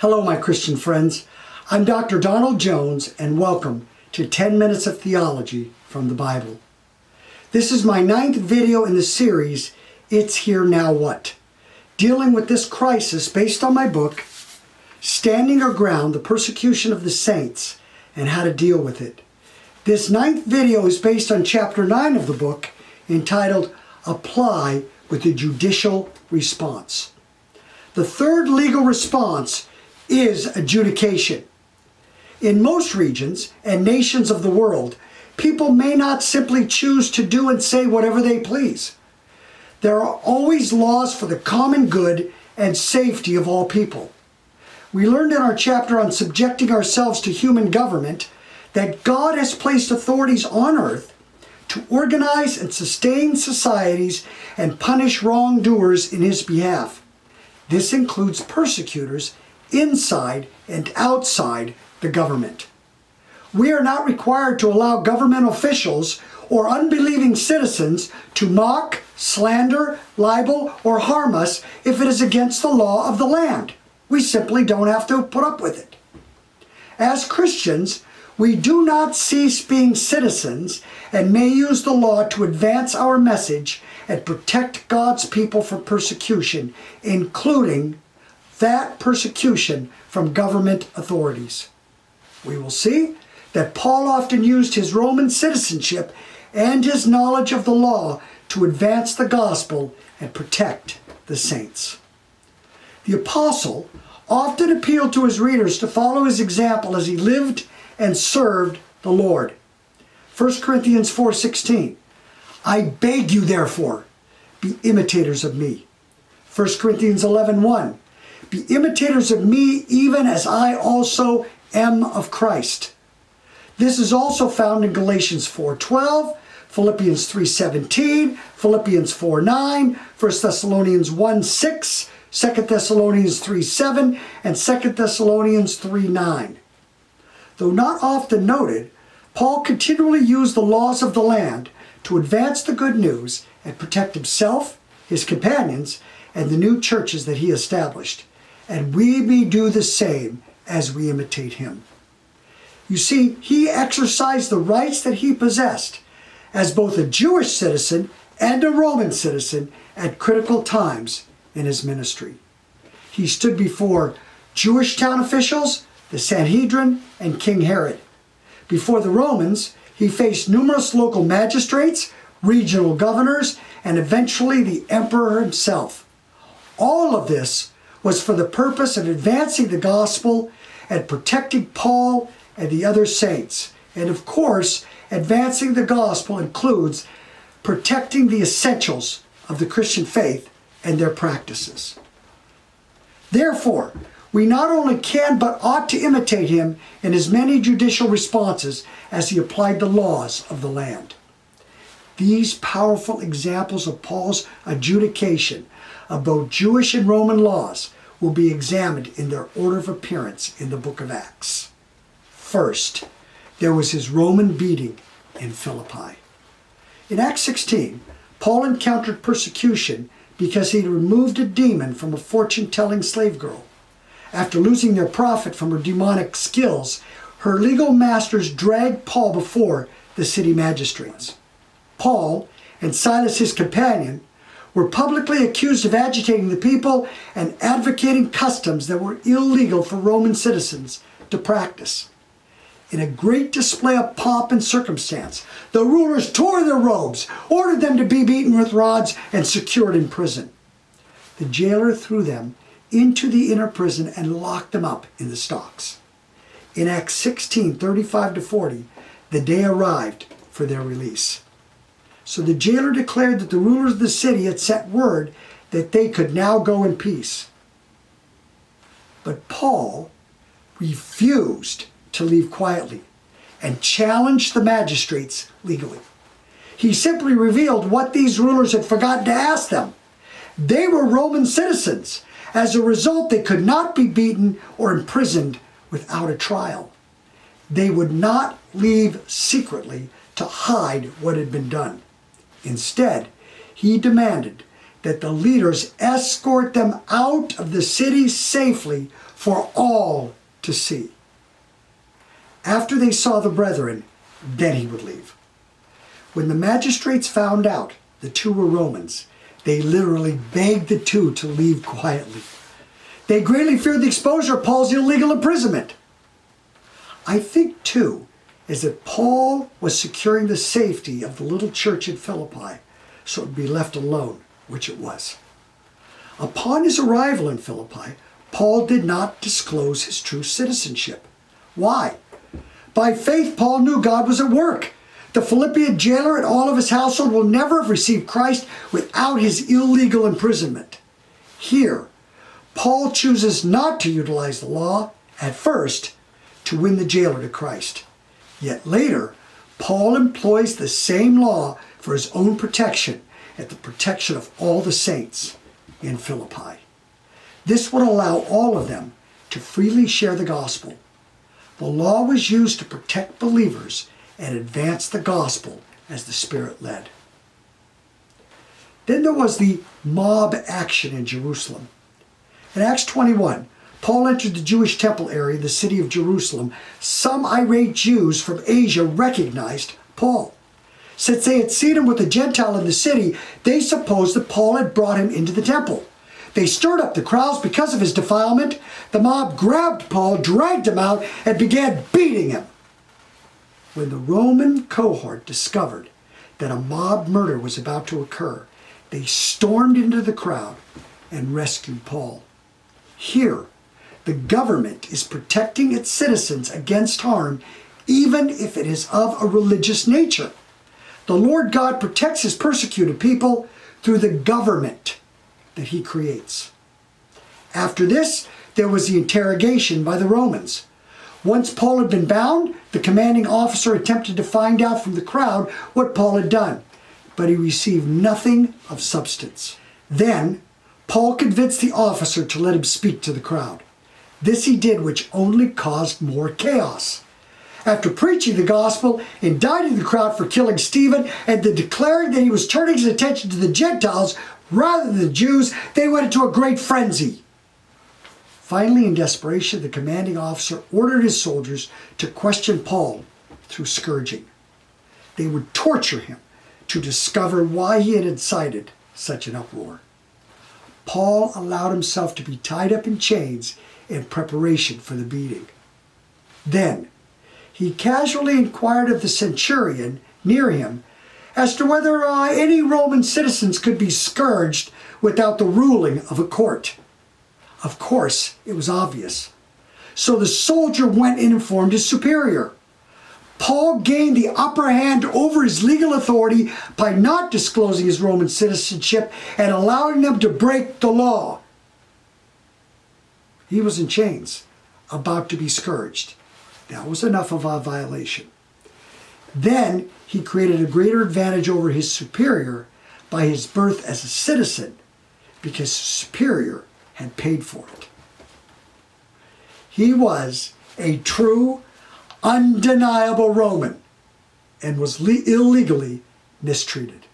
Hello, my Christian friends. I'm Dr. Donald Jones, and welcome to 10 Minutes of Theology from the Bible. This is my 9th video in the series, It's Here Now What? Dealing with this crisis based on my book, Standing Our Ground, the Persecution of the Saints, and How to Deal with It. This 9th video is based on chapter 9 of the book, entitled Apply with the Judicial Response. The third legal response is adjudication. In most regions and nations of the world, people may not simply choose to do and say whatever they please. There are always laws for the common good and safety of all people. We learned in our chapter on subjecting ourselves to human government that God has placed authorities on earth to organize and sustain societies and punish wrongdoers in His behalf. This includes persecutors inside and outside the government. We are not required to allow government officials or unbelieving citizens to mock, slander, libel, or harm us if it is against the law of the land. We simply don't have to put up with it. As Christians, we do not cease being citizens and may use the law to advance our message and protect God's people from persecution, including that persecution from government authorities. We will see that Paul often used his Roman citizenship and his knowledge of the law to advance the gospel and protect the saints. The apostle often appealed to his readers to follow his example as he lived and served the Lord. 1 Corinthians 4:16, I beg you therefore, be imitators of me. 1 Corinthians 11:1, be imitators of me even as I also am of Christ. This is also found in Galatians 4:12, Philippians 3:17, Philippians 4:9, 1 Thessalonians 1:6, 2 Thessalonians 3:7, and 2 Thessalonians 3:9. Though not often noted, Paul continually used the laws of the land to advance the good news and protect himself, his companions, and the new churches that he established. And we may do the same as we imitate him. You see, he exercised the rights that he possessed as both a Jewish citizen and a Roman citizen at critical times in his ministry. He stood before Jewish town officials, the Sanhedrin, and King Herod. Before the Romans, he faced numerous local magistrates, regional governors, and eventually the emperor himself. All of this was for the purpose of advancing the gospel and protecting Paul and the other saints. And of course, advancing the gospel includes protecting the essentials of the Christian faith and their practices. Therefore, we not only can but ought to imitate him in his many judicial responses as he applied the laws of the land. These powerful examples of Paul's adjudication of both Jewish and Roman laws will be examined in their order of appearance in the book of Acts. First, there was his Roman beating in Philippi. In Acts 16, Paul encountered persecution because he had removed a demon from a fortune-telling slave girl. After losing their profit from her demonic skills, her legal masters dragged Paul before the city magistrates. Paul and Silas, his companion, were publicly accused of agitating the people and advocating customs that were illegal for Roman citizens to practice. In a great display of pomp and circumstance, the rulers tore their robes, ordered them to be beaten with rods, and secured in prison. The jailer threw them into the inner prison and locked them up in the stocks. In Acts 16:35-40, the day arrived for their release. So the jailer declared that the rulers of the city had sent word that they could now go in peace. But Paul refused to leave quietly and challenged the magistrates legally. He simply revealed what these rulers had forgotten to ask them. They were Roman citizens. As a result, they could not be beaten or imprisoned without a trial. They would not leave secretly to hide what had been done. Instead, he demanded that the leaders escort them out of the city safely for all to see. After they saw the brethren, then he would leave. When the magistrates found out the two were Romans, they literally begged the two to leave quietly. They greatly feared the exposure of Paul's illegal imprisonment. I think, too, is that Paul was securing the safety of the little church in Philippi, so it would be left alone, which it was. Upon his arrival in Philippi, Paul did not disclose his true citizenship. Why? By faith, Paul knew God was at work. The Philippian jailer and all of his household will never have received Christ without his illegal imprisonment. Here, Paul chooses not to utilize the law, at first, to win the jailer to Christ. Yet later, Paul employs the same law for his own protection and the protection of all the saints in Philippi. This would allow all of them to freely share the gospel. The law was used to protect believers and advance the gospel as the Spirit led. Then there was the mob action in Jerusalem. In Acts 21, Paul entered the Jewish temple area in the city of Jerusalem. Some irate Jews from Asia recognized Paul. Since they had seen him with a Gentile in the city, they supposed that Paul had brought him into the temple. They stirred up the crowds because of his defilement. The mob grabbed Paul, dragged him out, and began beating him. When the Roman cohort discovered that a mob murder was about to occur, they stormed into the crowd and rescued Paul. Here, the government is protecting its citizens against harm, even if it is of a religious nature. The Lord God protects his persecuted people through the government that he creates. After this, there was the interrogation by the Romans. Once Paul had been bound, the commanding officer attempted to find out from the crowd what Paul had done, but he received nothing of substance. Then, Paul convinced the officer to let him speak to the crowd. This he did, which only caused more chaos. After preaching the gospel, indicting the crowd for killing Stephen, and then declaring that he was turning his attention to the Gentiles rather than the Jews, they went into a great frenzy. Finally, in desperation, the commanding officer ordered his soldiers to question Paul through scourging. They would torture him to discover why he had incited such an uproar. Paul allowed himself to be tied up in chains in preparation for the beating. Then, he casually inquired of the centurion near him as to whether any Roman citizens could be scourged without the ruling of a court. Of course, it was obvious. So the soldier went and informed his superior. Paul gained the upper hand over his legal authority by not disclosing his Roman citizenship and allowing them to break the law. He was in chains, about to be scourged. That was enough of a violation. Then he created a greater advantage over his superior by his birth as a citizen, because his superior had paid for it. He was a true, undeniable Roman and was illegally mistreated.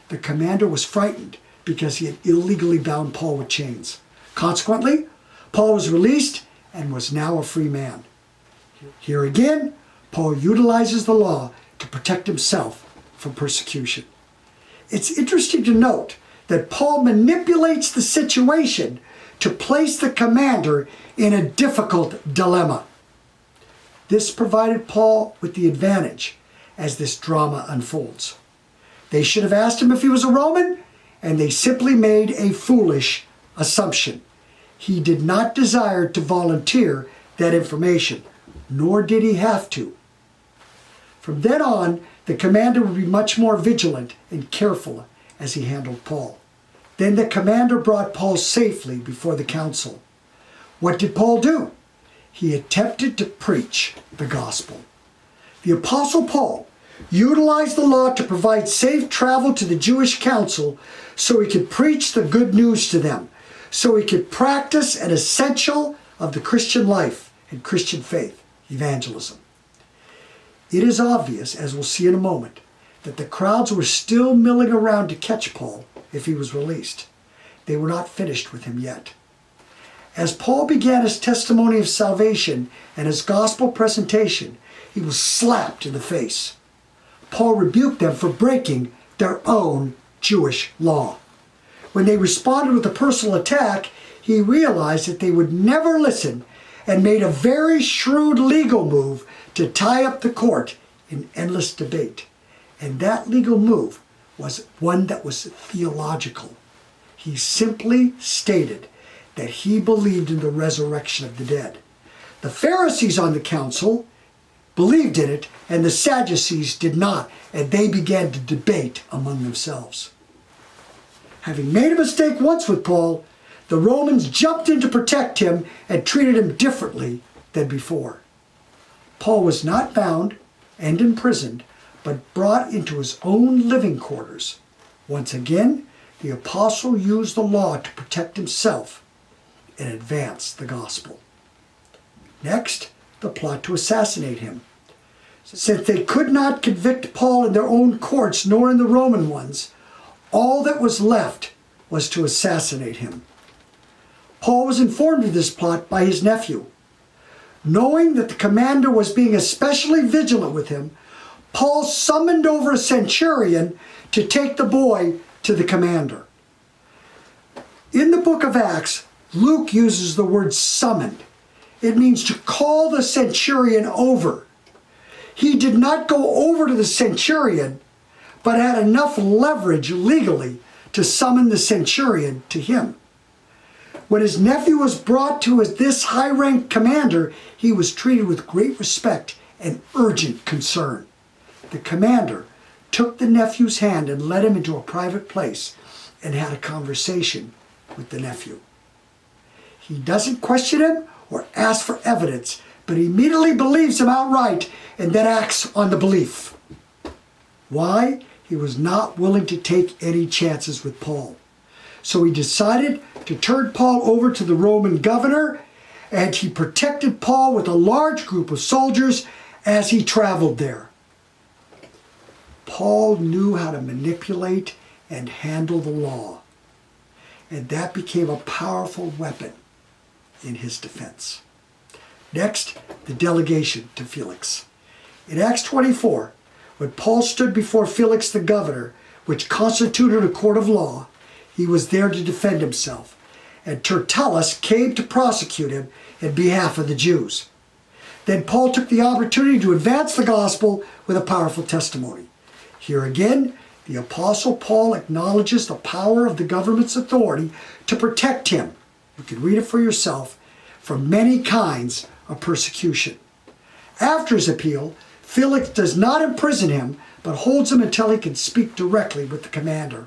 The commander was frightened because he had illegally bound Paul with chains. Consequently, Paul was released and was now a free man. Here again, Paul utilizes the law to protect himself from persecution. It's interesting to note that Paul manipulates the situation to place the commander in a difficult dilemma. This provided Paul with the advantage as this drama unfolds. They should have asked him if he was a Roman, and they simply made a foolish assumption. He did not desire to volunteer that information, nor did he have to. From then on, the commander would be much more vigilant and careful as he handled Paul. Then the commander brought Paul safely before the council. What did Paul do? He attempted to preach the gospel. The Apostle Paul utilized the law to provide safe travel to the Jewish council so he could preach the good news to them, so he could practice an essential of the Christian life and Christian faith, evangelism. It is obvious, as we'll see in a moment, that the crowds were still milling around to catch Paul if he was released. They were not finished with him yet. As Paul began his testimony of salvation and his gospel presentation, he was slapped in the face. Paul rebuked them for breaking their own Jewish law. When they responded with a personal attack, he realized that they would never listen and made a very shrewd legal move to tie up the court in endless debate. And that legal move was one that was theological. He simply stated that he believed in the resurrection of the dead. The Pharisees on the council believed in it, and the Sadducees did not, and they began to debate among themselves. Having made a mistake once with Paul, the Romans jumped in to protect him and treated him differently than before. Paul was not bound and imprisoned, but brought into his own living quarters. Once again, the apostle used the law to protect himself and advance the gospel. Next, the plot to assassinate him. Since they could not convict Paul in their own courts nor in the Roman ones, all that was left was to assassinate him. Paul was informed of this plot by his nephew. Knowing that the commander was being especially vigilant with him, Paul summoned over a centurion to take the boy to the commander. In the book of Acts, Luke uses the word summoned. It means to call the centurion over. He did not go over to the centurion, but had enough leverage legally to summon the centurion to him. When his nephew was brought to this high-ranked commander, he was treated with great respect and urgent concern. The commander took the nephew's hand and led him into a private place and had a conversation with the nephew. He doesn't question him or ask for evidence, but immediately believes him outright and then acts on the belief. Why? He was not willing to take any chances with Paul. So he decided to turn Paul over to the Roman governor, and he protected Paul with a large group of soldiers as he traveled there. Paul knew how to manipulate and handle the law, and that became a powerful weapon in his defense. Next, the delegation to Felix. In Acts 24, when Paul stood before Felix the governor, which constituted a court of law, he was there to defend himself, and Tertullus came to prosecute him in behalf of the Jews. Then Paul took the opportunity to advance the gospel with a powerful testimony. Here again, the Apostle Paul acknowledges the power of the government's authority to protect him. You can read it for yourself, from many kinds of persecution. After his appeal, Felix does not imprison him, but holds him until he can speak directly with the commander.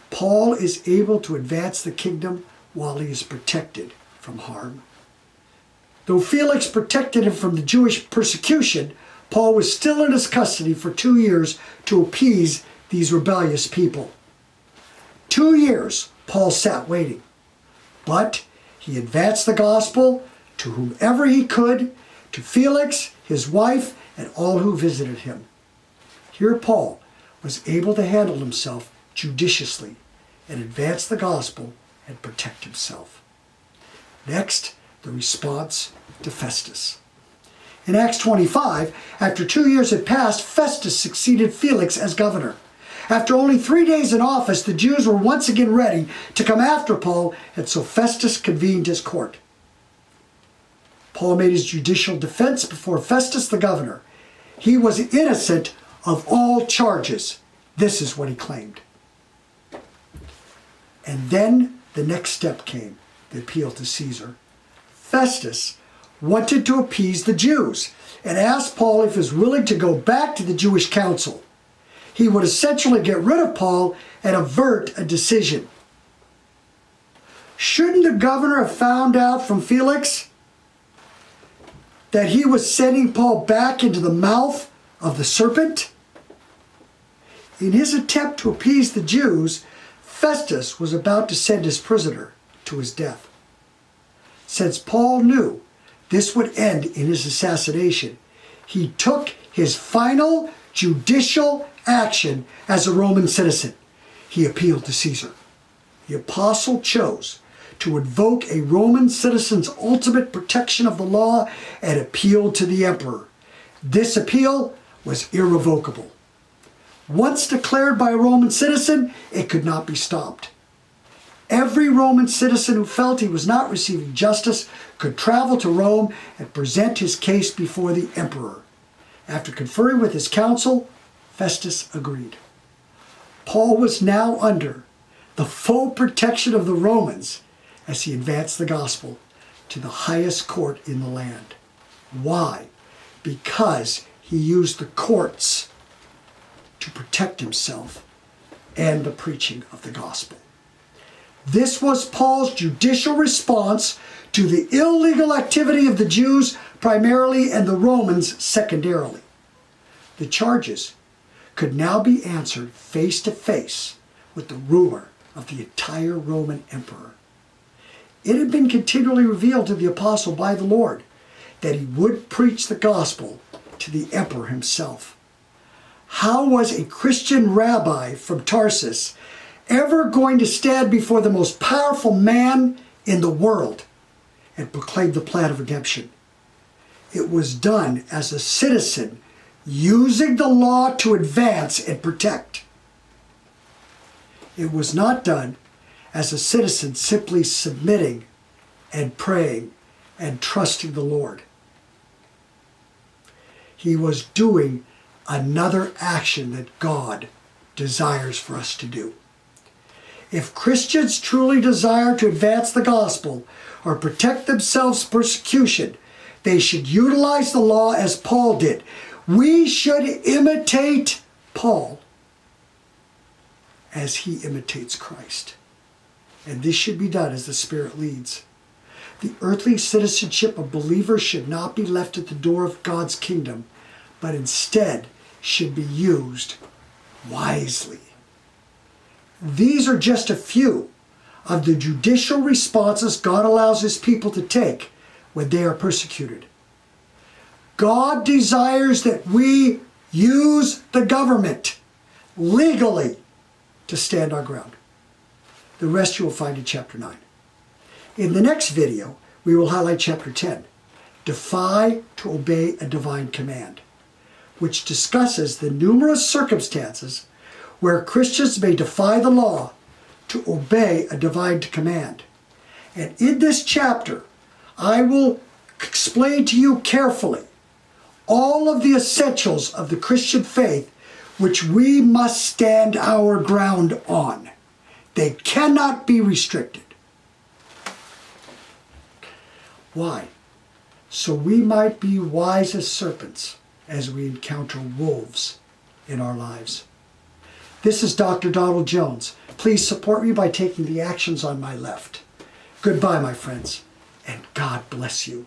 Paul is able to advance the kingdom while he is protected from harm. Though Felix protected him from the Jewish persecution, Paul was still in his custody for 2 years to appease these rebellious people. 2 years Paul sat waiting, but he advanced the gospel to whomever he could, to Felix, his wife, and all who visited him. Here Paul was able to handle himself judiciously and advance the gospel and protect himself. Next, the response to Festus. In Acts 25, after 2 years had passed, Festus succeeded Felix as governor. After only 3 days in office, the Jews were once again ready to come after Paul, and so Festus convened his court. Paul made his judicial defense before Festus the governor. He was innocent of all charges. This is what he claimed. And then the next step came, the appeal to Caesar. Festus wanted to appease the Jews and asked Paul if he was willing to go back to the Jewish council. He would essentially get rid of Paul and avert a decision. Shouldn't the governor have found out from Felix that he was sending Paul back into the mouth of the serpent? In his attempt to appease the Jews, Festus was about to send his prisoner to his death. Since Paul knew this would end in his assassination, he took his final judicial action as a Roman citizen. He appealed to Caesar. The apostle chose to invoke a Roman citizen's ultimate protection of the law and appealed to the emperor. This appeal was irrevocable. Once declared by a Roman citizen, it could not be stopped. Every Roman citizen who felt he was not receiving justice could travel to Rome and present his case before the emperor. After conferring with his council, Festus agreed. Paul was now under the full protection of the Romans as he advanced the gospel to the highest court in the land. Why? Because he used the courts to protect himself and the preaching of the gospel. This was Paul's judicial response to the illegal activity of the Jews primarily and the Romans secondarily. The charges could now be answered face to face with the ruler of the entire Roman emperor. It had been continually revealed to the apostle by the Lord that he would preach the gospel to the emperor himself. How was a Christian rabbi from Tarsus ever going to stand before the most powerful man in the world and proclaim the plan of redemption? It was done as a citizen using the law to advance and protect. It was not done as a citizen simply submitting and praying and trusting the Lord. He was doing another action that God desires for us to do. If Christians truly desire to advance the gospel or protect themselves from persecution, they should utilize the law as Paul did. We should imitate Paul as he imitates Christ. And this should be done as the Spirit leads. The earthly citizenship of believers should not be left at the door of God's kingdom, but instead should be used wisely. These are just a few of the judicial responses God allows his people to take when they are persecuted. God desires that we use the government legally to stand our ground. The rest you will find in chapter 9. In the next video, we will highlight chapter 10, Defy to Obey a Divine Command, which discusses the numerous circumstances where Christians may defy the law to obey a divine command. And in this chapter, I will explain to you carefully all of the essentials of the Christian faith which we must stand our ground on. They cannot be restricted. Why? So we might be wise as serpents as we encounter wolves in our lives. This is Dr. Donald Jones. Please support me by taking the actions on my left. Goodbye, my friends, and God bless you.